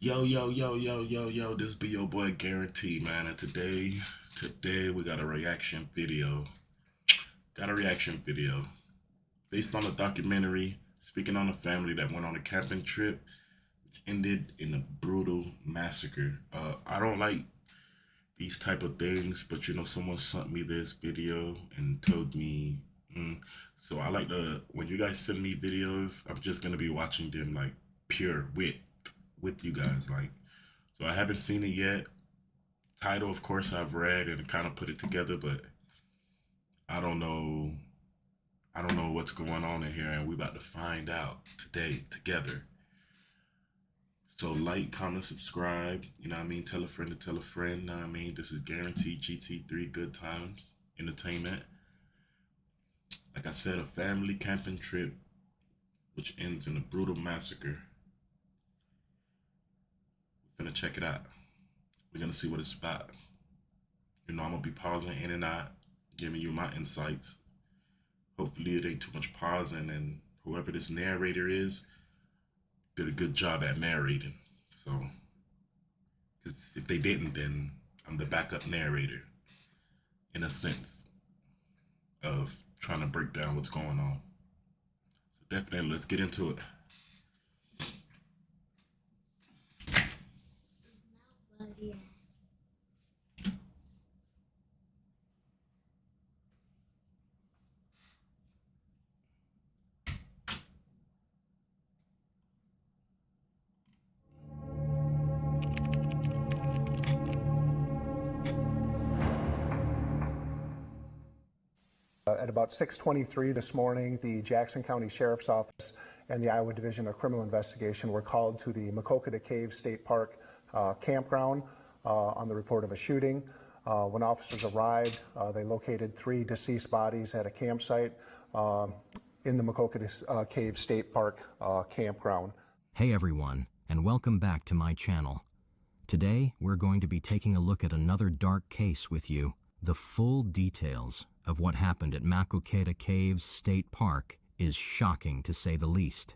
Yo, this be your boy Guarantee, man. And today we got a reaction video. Got a reaction video based on a documentary speaking on a family that went on a camping trip, which ended in a brutal massacre. I don't like these type of things, but someone sent me this video and told me, so I like when you guys send me videos, I'm just gonna be watching them like pure with you guys, like. So I haven't seen it yet. Title, of course, I've read and kind of put it together, but I don't know. I don't know what's going on in here, and we about to find out today together. So like, comment, subscribe. You know what I mean? Tell a friend to tell a friend. You know what I mean? This is guaranteed GT3 Good Times Entertainment. Like I said, a family camping trip which ends in a brutal massacre. We're gonna check it out. We're gonna see what it's about. I'm gonna be pausing in and out, giving you my insights. Hopefully it ain't too much pausing, and whoever this narrator is did a good job at narrating. So, because if they didn't, then I'm the backup narrator, in a sense, of trying to break down what's going on. So definitely, let's get into it. At about 6:23 this morning, the Jackson County Sheriff's Office and the Iowa Division of Criminal Investigation were called to the Maquoketa Cave State Park campground on the report of a shooting. When officers arrived, they located 3 deceased bodies at a campsite in the Maquoketa Cave State Park campground. Hey everyone, and welcome back to my channel. Today, we're going to be taking a look at another dark case with you. The full details of what happened at Maquoketa Caves State Park is shocking to say the least.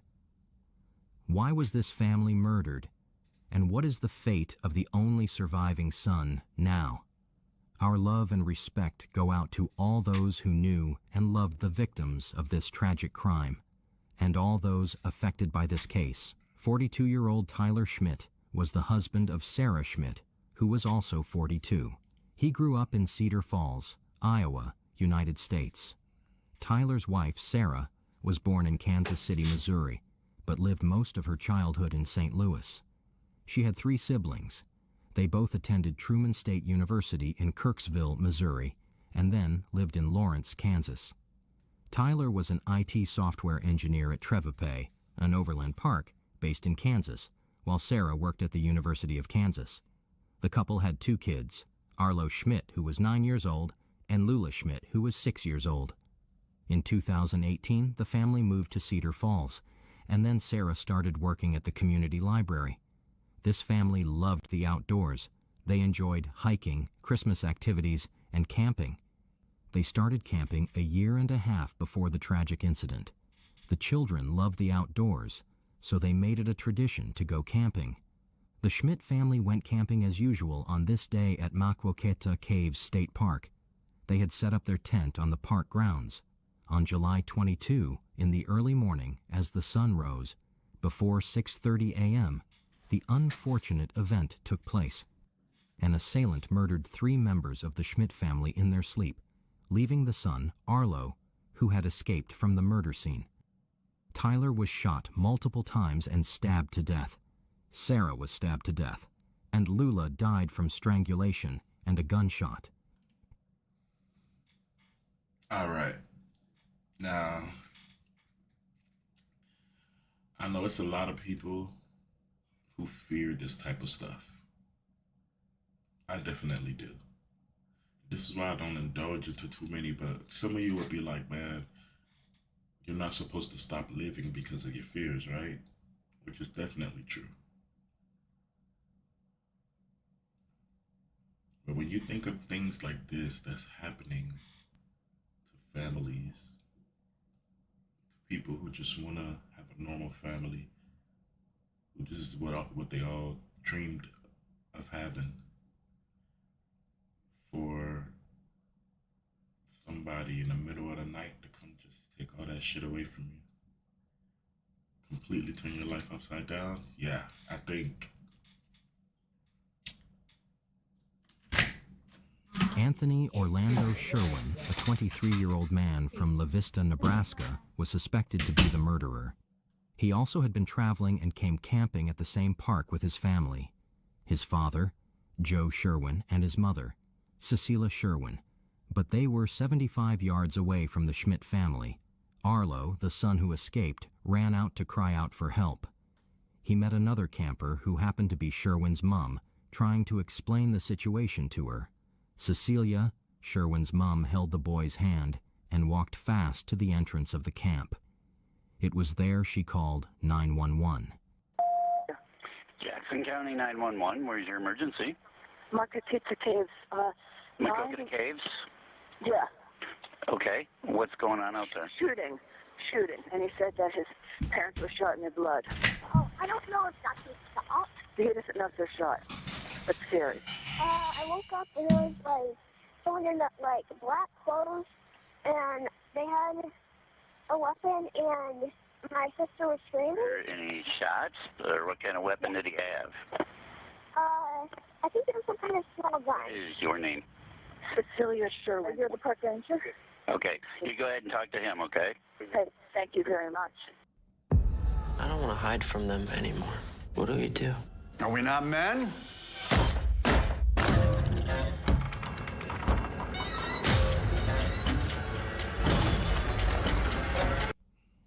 Why was this family murdered? And what is the fate of the only surviving son now? Our love and respect go out to all those who knew and loved the victims of this tragic crime, and all those affected by this case. 42-year-old Tyler Schmidt was the husband of Sarah Schmidt, who was also 42. He grew up in Cedar Falls, Iowa, United States. Tyler's wife, Sarah, was born in Kansas City, Missouri, but lived most of her childhood in St. Louis. She had 3 siblings. They both attended Truman State University in Kirksville, Missouri, and then lived in Lawrence, Kansas. Tyler was an IT software engineer at Trevapae, an overland park based in Kansas, while Sarah worked at the University of Kansas. The couple had 2 kids, Arlo Schmidt, who was 9 years old, and Lula Schmidt, who was 6 years old. In 2018, the family moved to Cedar Falls, and then Sarah started working at the community library. This family loved the outdoors. They enjoyed hiking, Christmas activities, and camping. They started camping a year and a half before the tragic incident. The children loved the outdoors, so they made it a tradition to go camping. The Schmidt family went camping as usual on this day at Maquoketa Caves State Park. They had set up their tent on the park grounds. On July 22, in the early morning, as the sun rose, before 6:30 a.m., the unfortunate event took place. An assailant murdered 3 members of the Schmidt family in their sleep, leaving the son, Arlo, who had escaped from the murder scene. Tyler was shot multiple times and stabbed to death. Sarah was stabbed to death, and Lula died from strangulation and a gunshot. All right. Now, I know it's a lot of people who fear this type of stuff. I definitely do. This is why I don't indulge into too many, but some of you would be like, man, you're not supposed to stop living because of your fears, right? Which is definitely true. But when you think of things like this that's happening to families, to people who just want to have a normal family, who this is what they all dreamed of having for somebody in the middle of the night to come just take all that shit away from you. Completely turn your life upside down. Yeah, I think Anthony Orlando Sherwin, a 23-year-old man from La Vista, Nebraska, was suspected to be the murderer. He also had been traveling and came camping at the same park with his family. His father, Joe Sherwin, and his mother, Cecilia Sherwin, but they were 75 yards away from the Schmidt family. Arlo, the son who escaped, ran out to cry out for help. He met another camper who happened to be Sherwin's mom, trying to explain the situation to her. Cecilia, Sherwin's mom, held the boy's hand and walked fast to the entrance of the camp. It was there she called 911. Jackson County 911, where's your emergency? Massacre Caves. Massacre Caves? Yeah, Okay, what's going on out there? shooting. And he said that his parents were shot in the blood. Oh, I don't know if that's his fault. He doesn't know if they're shot. It's scary. I woke up and there was like someone in the black clothes, and they had a weapon, and my sister was screaming. Are there any shots, or what kind of weapon did he have? I think it was some kind of small gun. What is your name? Cecilia Sherwin. You're the park ranger? Okay, you go ahead and talk to him, okay? Hey, thank you very much. I don't want to hide from them anymore. What do we do? Are we not men?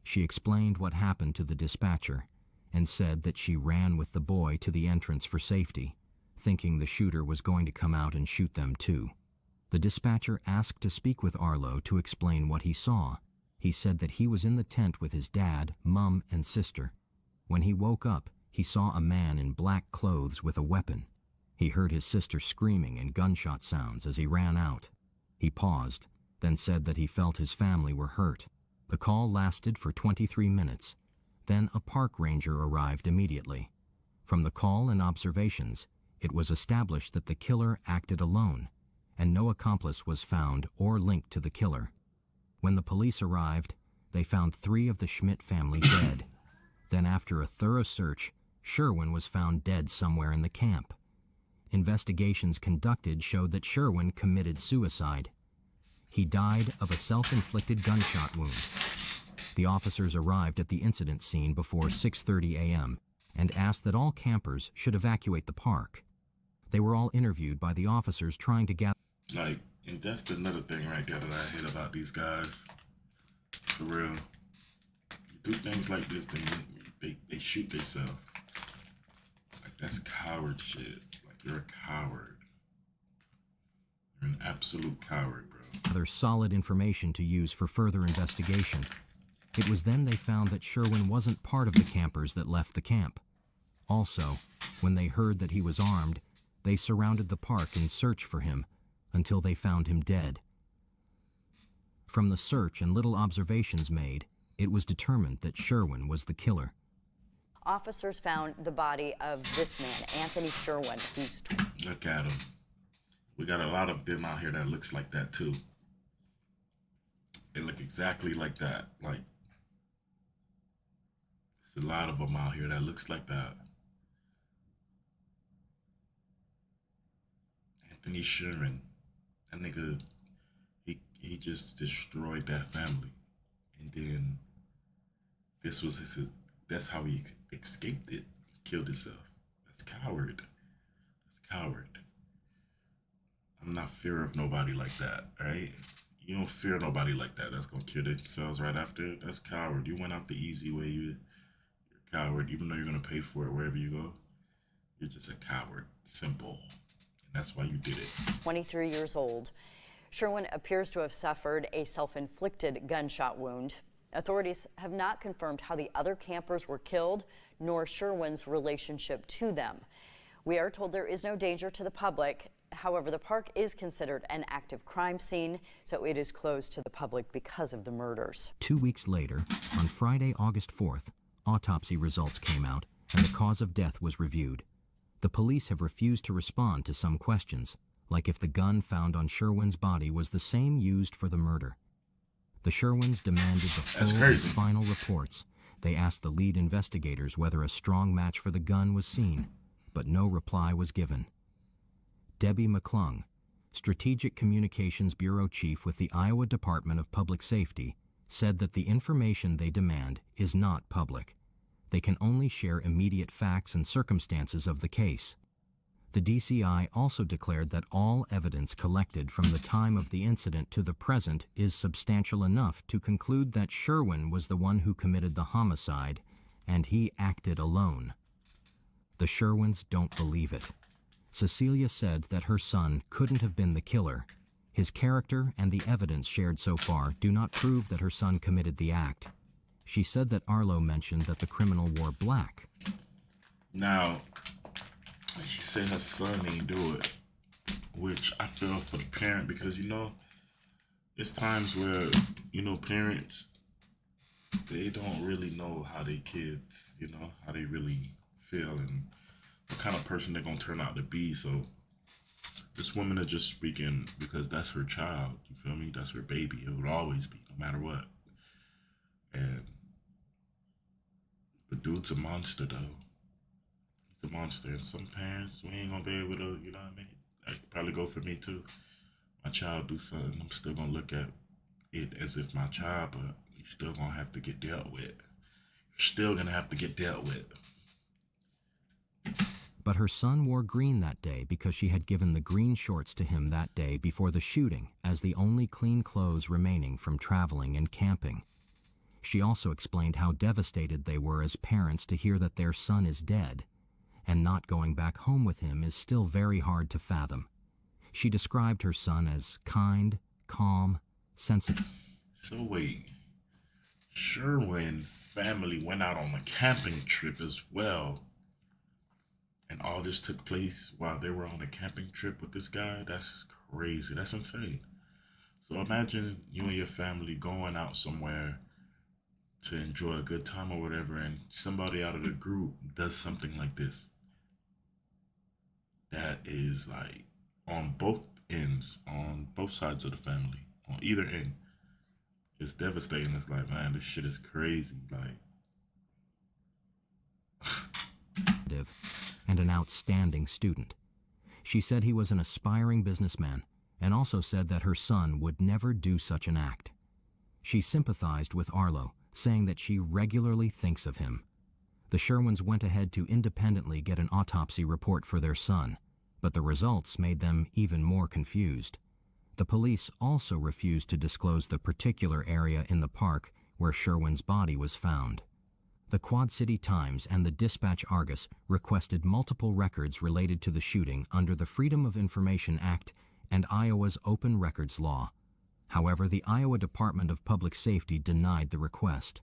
She explained what happened to the dispatcher and said that she ran with the boy to the entrance for safety, thinking the shooter was going to come out and shoot them too. The dispatcher asked to speak with Arlo to explain what he saw. He said that he was in the tent with his dad, mom, and sister. When he woke up, he saw a man in black clothes with a weapon. He heard his sister screaming and gunshot sounds as he ran out. He paused, then said that he felt his family were hurt. The call lasted for 23 minutes. Then a park ranger arrived immediately. From the call and observations, it was established that the killer acted alone, and no accomplice was found or linked to the killer. When the police arrived, they found 3 of the Schmidt family dead. Then after a thorough search, Sherwin was found dead somewhere in the camp. Investigations conducted showed that Sherwin committed suicide. He died of a self-inflicted gunshot wound. The officers arrived at the incident scene before 6:30 a.m. and asked that all campers should evacuate the park. They were all interviewed by the officers trying to gather. and that's another thing right there that I hate about these guys. For real. You do things like this, then they shoot themselves. Like, that's coward shit. Like, you're a coward. You're an absolute coward, bro. Other solid information to use for further investigation. It was then they found that Sherwin wasn't part of the campers that left the camp. Also, when they heard that he was armed, they surrounded the park in search for him until they found him dead. From the search and little observations made, it was determined that Sherwin was the killer. Officers found the body of this man, Anthony Sherwin, who's... Look at him. We got a lot of them out here that looks like that too. They look exactly like that. Like, there's a lot of them out here that looks like that. Anthony Sherwin, that nigga, he just destroyed that family, and then this was his. That's how he escaped it, killed himself. That's coward. That's coward. I'm not fear of nobody like that, right? You don't fear nobody like that. That's gonna kill themselves right after. That's coward. You went out the easy way. You're a coward, even though you're gonna pay for it wherever you go. You're just a coward. Simple. And that's why you did it. 23 years old. Sherwin appears to have suffered a self-inflicted gunshot wound. Authorities have not confirmed how the other campers were killed, nor Sherwin's relationship to them. We are told there is no danger to the public. However, the park is considered an active crime scene, so it is closed to the public because of the murders. 2 weeks later, on Friday, August 4th, autopsy results came out and the cause of death was reviewed. The police have refused to respond to some questions, like if the gun found on Sherwin's body was the same used for the murder. The Sherwins demanded the full and final reports. They asked the lead investigators whether a strong match for the gun was seen, but no reply was given. Debbie McClung, Strategic Communications Bureau Chief with the Iowa Department of Public Safety, said that the information they demand is not public. They can only share immediate facts and circumstances of the case. The DCI also declared that all evidence collected from the time of the incident to the present is substantial enough to conclude that Sherwin was the one who committed the homicide, and he acted alone. The Sherwins don't believe it. Cecilia said that her son couldn't have been the killer. His character and the evidence shared so far do not prove that her son committed the act. She said that Arlo mentioned that the criminal wore black. Now, she said her son didn't do it, which I feel for the parent because, it's times where, parents, they don't really know how their kids, how they really feel and what kind of person they're going to turn out to be. So this woman is just speaking because that's her child. You feel me? That's her baby. It would always be, no matter what. And the dude's a monster, though. He's a monster. And some parents, we ain't going to be able to, you know what I mean? That could probably go for me, too. My child do something, I'm still going to look at it as if my child, but you're still going to have to get dealt with. You're still going to have to get dealt with. But her son wore green that day because she had given the green shorts to him that day before the shooting as the only clean clothes remaining from traveling and camping. She also explained how devastated they were as parents to hear that their son is dead, and not going back home with him is still very hard to fathom. She described her son as kind, calm, sensitive. So wait, Sherwin family went out on a camping trip as well. And all this took place while they were on a camping trip with this guy? That's just crazy. That's insane. So imagine you and your family going out somewhere to enjoy a good time or whatever, and somebody out of the group does something like this. That is like on both ends, on both sides of the family, on either end. It's devastating. It's like, man, this shit is crazy. Like, and an outstanding student. She said he was an aspiring businessman and also said that her son would never do such an act. She sympathized with Arlo, saying that she regularly thinks of him. The Sherwins went ahead to independently get an autopsy report for their son, but the results made them even more confused. The police also refused to disclose the particular area in the park where Sherwin's body was found. The Quad City Times and the Dispatch-Argus requested multiple records related to the shooting under the Freedom of Information Act and Iowa's Open Records Law. However, the Iowa Department of Public Safety denied the request.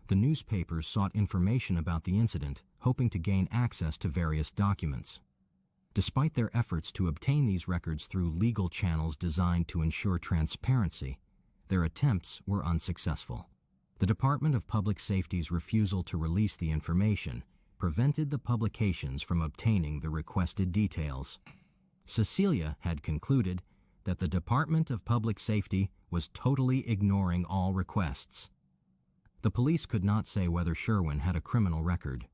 The newspapers sought information about the incident, hoping to gain access to various documents. Despite their efforts to obtain these records through legal channels designed to ensure transparency, their attempts were unsuccessful. The Department of Public Safety's refusal to release the information prevented the publications from obtaining the requested details. Cecilia had concluded that the Department of Public Safety was totally ignoring all requests. The police could not say whether Sherwin had a criminal record.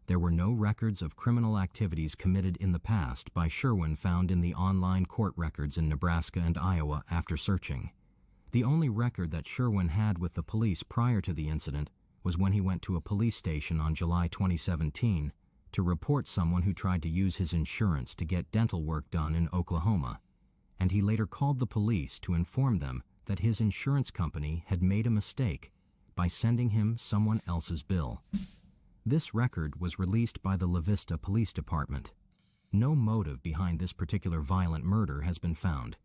There were no records of criminal activities committed in the past by Sherwin found in the online court records in Nebraska and Iowa after searching. The only record that Sherwin had with the police prior to the incident was when he went to a police station on July 2017 to report someone who tried to use his insurance to get dental work done in Oklahoma, and he later called the police to inform them that his insurance company had made a mistake by sending him someone else's bill. This record was released by the La Vista Police Department. No motive behind this particular violent murder has been found.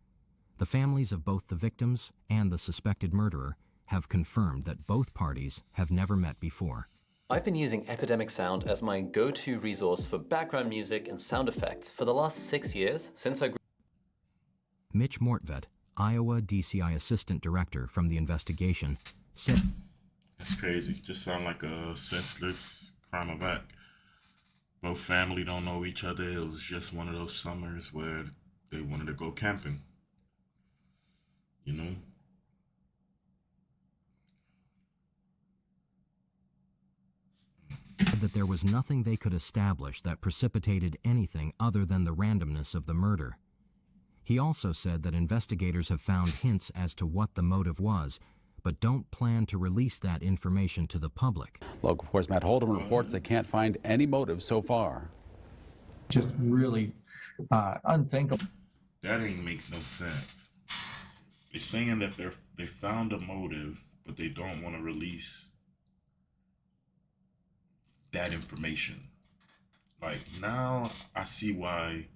The families of both the victims and the suspected murderer have confirmed that both parties have never met before. I've been using Epidemic Sound as my go-to resource for background music and sound effects for the last 6 years since I grew. Mitch Mortvedt, Iowa DCI Assistant Director from the investigation, said, that's crazy. Just sound like a senseless crime of act. Both family don't know each other. It was just one of those summers where they wanted to go camping. You know? That there was nothing they could establish that precipitated anything other than the randomness of the murder. He also said that investigators have found hints as to what the motive was, but don't plan to release that information to the public. Local 4's Matt Holden reports they can't find any motive so far. Just really unthinkable. That ain't make no sense. They're saying that they found a motive, but they don't want to release that information. Like, now I see why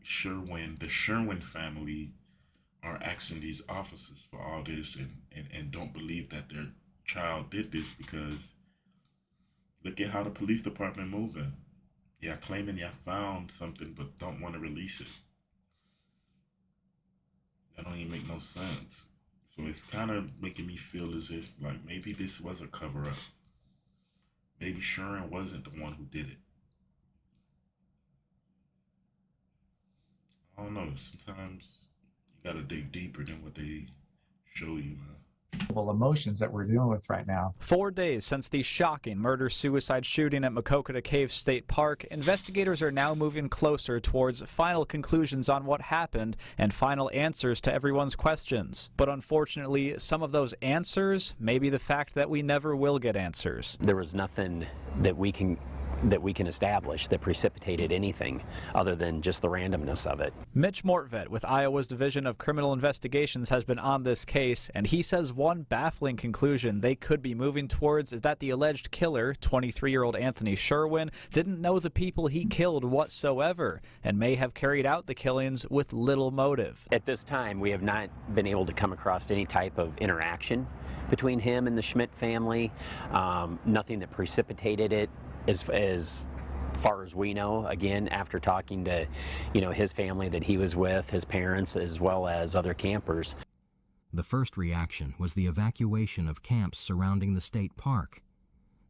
Sherwin, the Sherwin family, are asking these officers for all this and don't believe that their child did this, because look at how the police department moving. Yeah, claiming you found something but don't want to release it. That don't even make no sense. So it's kind of making me feel as if, like, maybe this was a cover-up. Maybe Sherwin wasn't the one who did it. I don't know. Sometimes you gotta dig deeper than what they show you, man. Emotions that we're dealing with right now. 4 days since the shocking murder-suicide shooting at Massacre Cave State Park, investigators are now moving closer towards final conclusions on what happened and final answers to everyone's questions. But unfortunately, some of those answers may be the fact that we never will get answers. There was nothing that we can establish that precipitated anything other than just the randomness of it. Mitch Mortvedt with Iowa's Division of Criminal Investigations has been on this case, and he says one baffling conclusion they could be moving towards is that the alleged killer, 23-year-old Anthony Sherwin, didn't know the people he killed whatsoever and may have carried out the killings with little motive. At this time, we have not been able to come across any type of interaction between him and the Schmidt family, nothing that precipitated it. As far as we know, again, after talking to, his family that he was with, his parents, as well as other campers. The first reaction was the evacuation of camps surrounding the state park.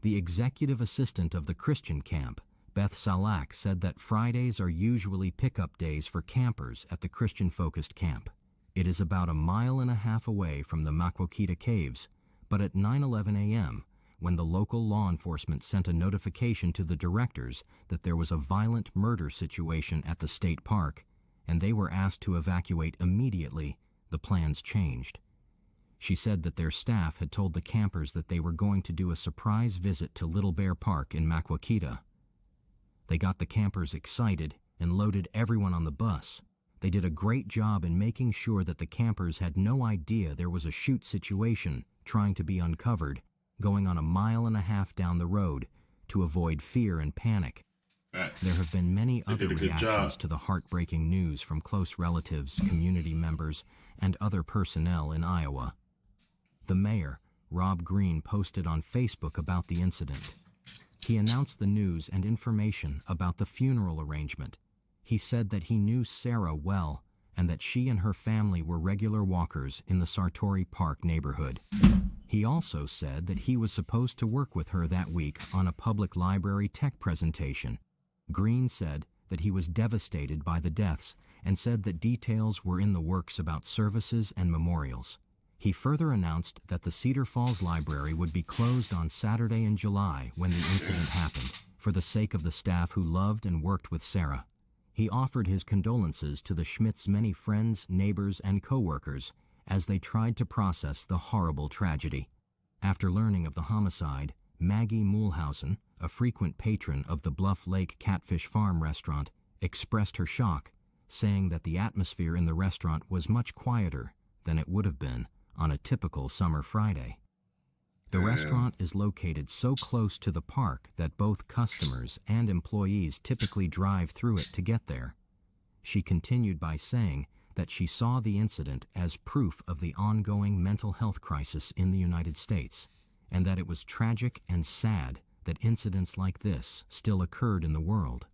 The executive assistant of the Christian camp, Beth Salak, said that Fridays are usually pickup days for campers at the Christian-focused camp. It is about 1.5 miles away from the Massacre Caves, but at 9:11 a.m., when the local law enforcement sent a notification to the directors that there was a violent murder situation at the state park, and they were asked to evacuate immediately, the plans changed. She said that their staff had told the campers that they were going to do a surprise visit to Little Bear Park in Maquoketa. They got the campers excited and loaded everyone on the bus. They did a great job in making sure that the campers had no idea there was a shoot situation trying to be uncovered, going on 1.5 miles down the road to avoid fear and panic. There have been many other reactions to the heartbreaking news from close relatives, community members, and other personnel in Iowa. The mayor, Rob Green, posted on Facebook about the incident. He announced the news and information about the funeral arrangement. He said that he knew Sarah well and that she and her family were regular walkers in the Sartori Park neighborhood. He also said that he was supposed to work with her that week on a public library tech presentation. Green said that he was devastated by the deaths and said that details were in the works about services and memorials. He further announced that the Cedar Falls Library would be closed on Saturday in July when the incident happened, for the sake of the staff who loved and worked with Sarah. He offered his condolences to the Schmidts' many friends, neighbors, and co-workers as they tried to process the horrible tragedy. After learning of the homicide, Maggie Mulhausen, a frequent patron of the Bluff Lake Catfish Farm restaurant, expressed her shock, saying that the atmosphere in the restaurant was much quieter than it would have been on a typical summer Friday. The restaurant is located so close to the park that both customers and employees typically drive through it to get there. She continued by saying that she saw the incident as proof of the ongoing mental health crisis in the United States, and that it was tragic and sad that incidents like this still occurred in the world.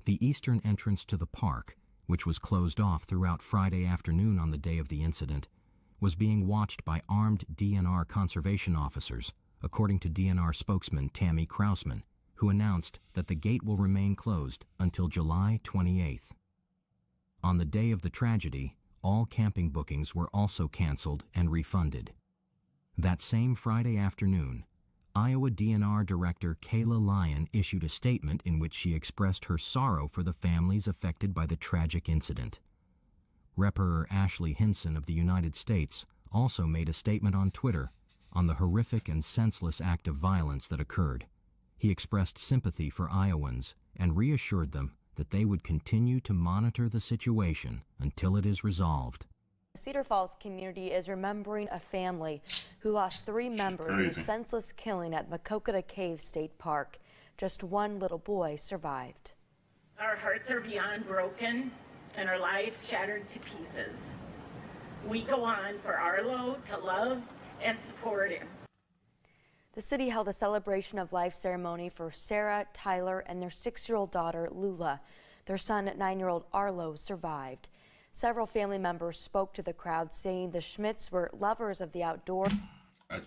The eastern entrance to the park, which was closed off throughout Friday afternoon on the day of the incident, was being watched by armed DNR conservation officers, according to DNR spokesman Tammy Krausman, who announced that the gate will remain closed until July 28th. On the day of the tragedy, all camping bookings were also canceled and refunded. That same Friday afternoon, Iowa DNR Director Kayla Lyon issued a statement in which she expressed her sorrow for the families affected by the tragic incident. Reparer Ashley Hinson of the United States also made a statement on Twitter on the horrific and senseless act of violence that occurred. He expressed sympathy for Iowans and reassured them that they would continue to monitor the situation until it is resolved. The Cedar Falls community is remembering a family who lost 3 members in a senseless killing at Massacre Cave State Park. Just one little boy survived. Our hearts are beyond broken and our lives shattered to pieces. We go on for Arlo to love and support him. The city held a celebration of life ceremony for Sarah, Tyler, and their 6-year-old daughter, Lula. Their son, 9-year-old Arlo, survived. Several family members spoke to the crowd, saying the Schmidts were lovers of the outdoors. I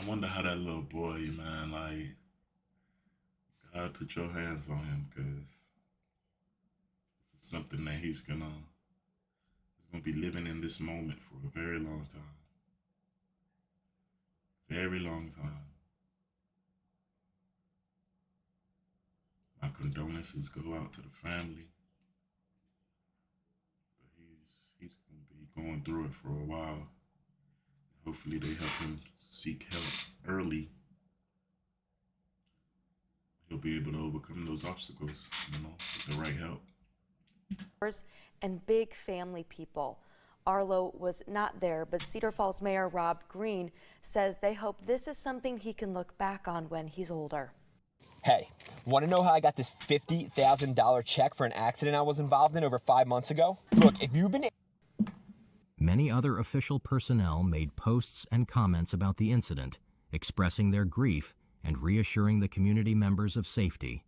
wonder how that little boy, man, like, God, put your hands on him, because this is something that he's gonna be living in this moment for a very long time. Very long time. My condolences go out to the family. But he's going to be going through it for a while. Hopefully they help him seek help early. He'll be able to overcome those obstacles, with the right help. And big family people. Arlo was not there, but Cedar Falls Mayor Rob Green says they hope this is something he can look back on when he's older. Hey, want to know how I got this $50,000 check for an accident I was involved in over 5 months ago? Look, if you've been... Many other official personnel made posts and comments about the incident, expressing their grief and reassuring the community members of safety.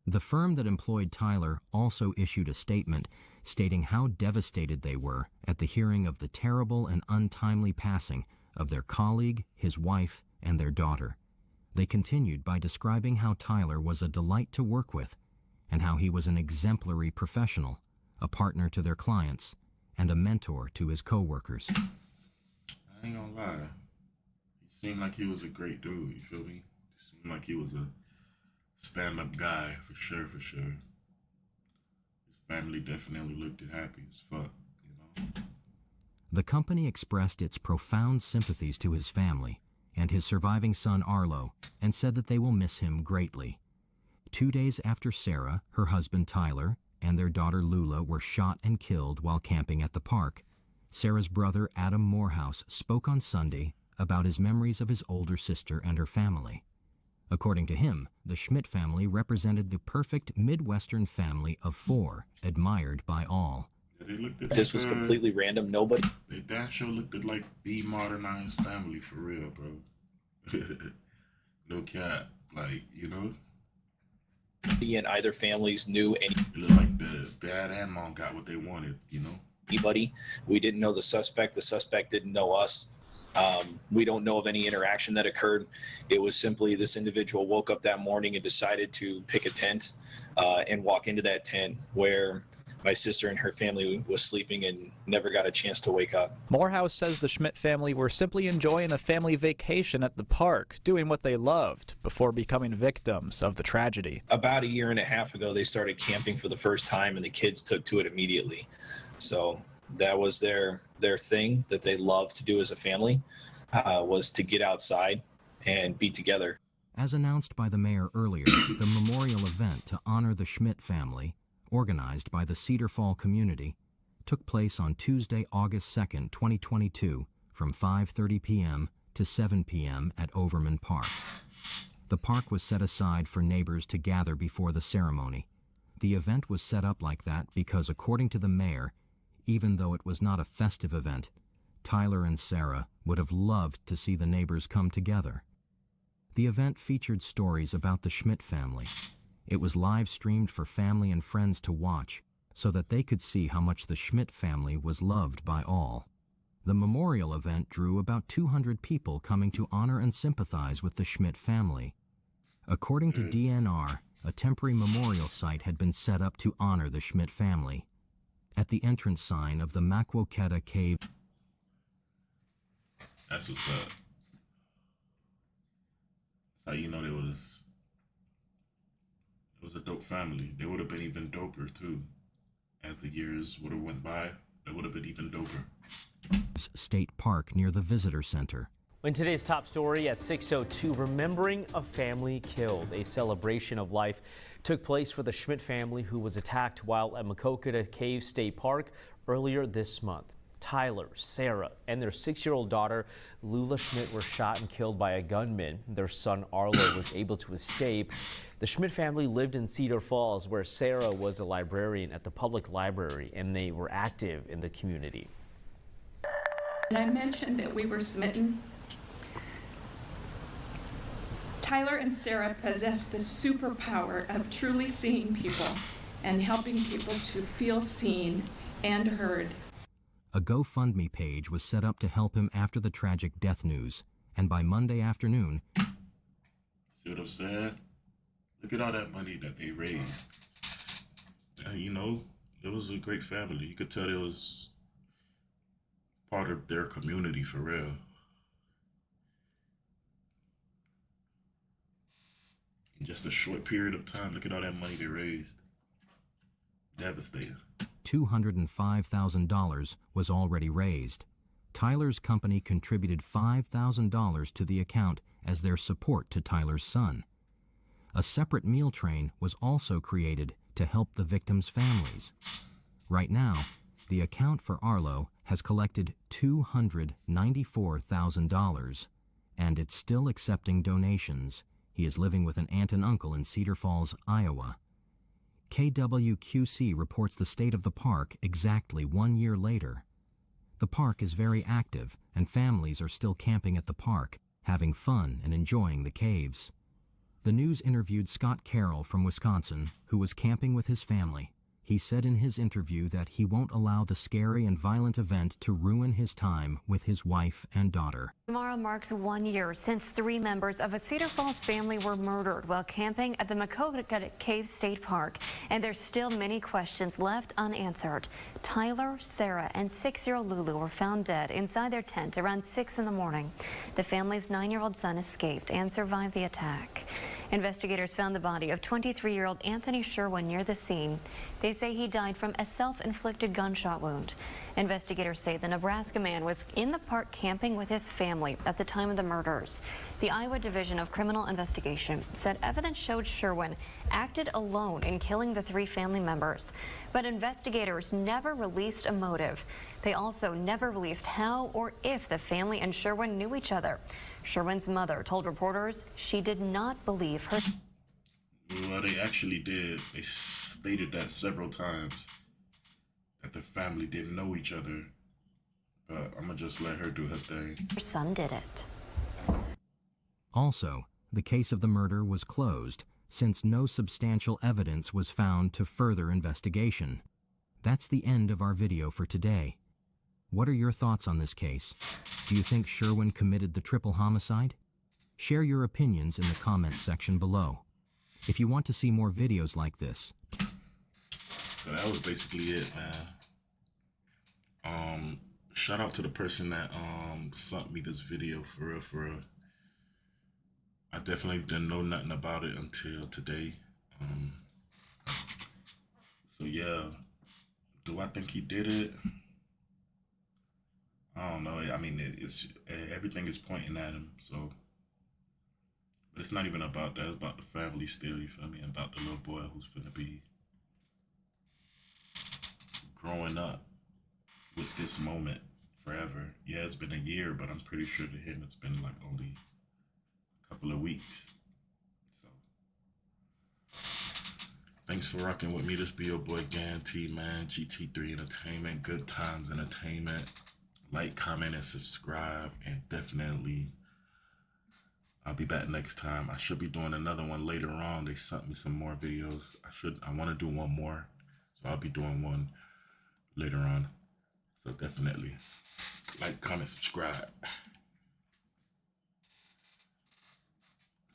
The firm that employed Tyler also issued a statement stating how devastated they were at the hearing of the terrible and untimely passing of their colleague, his wife, and their daughter. They continued by describing how Tyler was a delight to work with and how he was an exemplary professional, a partner to their clients, and a mentor to his co-workers. I ain't gonna lie. He seemed like he was a great dude, you feel me? He seemed like he was a stand-up guy, for sure, for sure. His family definitely looked happy as fuck, The company expressed its profound sympathies to his family and his surviving son Arlo, and said that they will miss him greatly. 2 days after Sarah, her husband Tyler, and their daughter Lula were shot and killed while camping at the park, Sarah's brother Adam Morehouse spoke on Sunday about his memories of his older sister and her family. According to him, the Schmidt family represented the perfect Midwestern family of 4, admired by all. This was completely random. Nobody. They damn sure looked like the modernized family for real, bro. No cap, like, In either families knew any. It looked like the dad and mom got what they wanted, Anybody. We didn't know the suspect. The suspect didn't know us. We don't know of any interaction that occurred. It was simply this individual woke up that morning and decided to pick a tent and walk into that tent where my sister and her family was sleeping and never got a chance to wake up. Morehouse says the Schmidt family were simply enjoying a family vacation at the park, doing what they loved, before becoming victims of the tragedy. About a year and a half ago, they started camping for the first time, and the kids took to it immediately. So that was their thing that they loved to do as a family, was to get outside and be together. As announced by the mayor earlier, the memorial event to honor the Schmidt family, organized by the Cedar Fall community, took place on Tuesday, August 2nd, 2022, from 5:30 p.m. to 7 p.m. at Overman Park. The park was set aside for neighbors to gather before the ceremony. The event was set up like that because, according to the mayor, even though it was not a festive event, Tyler and Sarah would have loved to see the neighbors come together. The event featured stories about the Schmidt family. It was live-streamed for family and friends to watch so that they could see how much the Schmidt family was loved by all. The memorial event drew about 200 people coming to honor and sympathize with the Schmidt family. According to DNR, a temporary memorial site had been set up to honor the Schmidt family. At the entrance sign of the Massacre cave. That's what's up. That's how you know it was a dope family. They would have been even doper too. As the years would have went by, they would have been even doper. State Park near the visitor center. In today's top story at 6:02, remembering a family killed. A celebration of life took place for the Schmidt family who was attacked while at Massacre Cave State Park earlier this month. Tyler, Sarah, and their 6-year-old daughter, Lula Schmidt, were shot and killed by a gunman. Their son, Arlo, was able to escape. The Schmidt family lived in Cedar Falls, where Sarah was a librarian at the public library, and they were active in the community. And I mentioned that we were smitten. Tyler and Sarah possess the superpower of truly seeing people and helping people to feel seen and heard. A GoFundMe page was set up to help him after the tragic death news, and by Monday afternoon... See what I'm saying? Look at all that money that they raised. You know, it was a great family. You could tell it was part of their community for real. In just a short period of time, look at all that money they raised. Devastating. $205,000 was already raised. Tyler's company contributed $5,000 to the account as their support to Tyler's son. A separate meal train was also created to help the victims' families. Right now, the account for Arlo has collected $294,000, and it's still accepting donations. He is living with an aunt and uncle in Cedar Falls, Iowa. KWQC reports the state of the park exactly 1 year later. The park is very active, and families are still camping at the park, having fun and enjoying the caves. The news interviewed Scott Carroll from Wisconsin, who was camping with his family. He said in his interview that he won't allow the scary and violent event to ruin his time with his wife and daughter. Tomorrow marks 1 year since 3 members of a Cedar Falls family were murdered while camping at the Massacre Cave State Park, and there's still many questions left unanswered. Tyler, Sarah, and 6-year-old Lulu were found dead inside their tent around 6 in the morning. The family's 9-year-old son escaped and survived the attack. Investigators found the body of 23-year-old Anthony Sherwin near the scene. They say he died from a self-inflicted gunshot wound. Investigators say the Nebraska man was in the park camping with his family at the time of the murders. The Iowa Division of Criminal Investigation said evidence showed Sherwin acted alone in killing the 3 family members, but investigators never released a motive. They also never released how or if the family and Sherwin knew each other. Sherwin's mother told reporters she did not believe her. Well, they actually did. They stated that several times, that the family didn't know each other. But I'm gonna just let her do her thing. Her son did it. Also, the case of the murder was closed since no substantial evidence was found to further investigation. That's the end of our video for today. What are your thoughts on this case? Do you think Sherwin committed the triple homicide? Share your opinions in the comments section below. If you want to see more videos like this. So that was basically it, man. Shout out to the person that sent me this video, for real, for real. I definitely didn't know nothing about it until today. So yeah, do I think he did it? I don't know. I mean, it's everything is pointing at him. So, but it's not even about that. It's about the family still. You feel me? About the little boy who's finna be growing up with this moment forever. Yeah, it's been a year, but I'm pretty sure to him it's been like only a couple of weeks. So, thanks for rocking with me. This be your boy Guarantee, man. GT3 Entertainment, Good Times Entertainment. Like, comment, and subscribe, and definitely I'll be back next time. I should be doing another one later on. They sent me some more videos. I want to do one more, so I'll be doing one later on. So definitely like, comment, subscribe.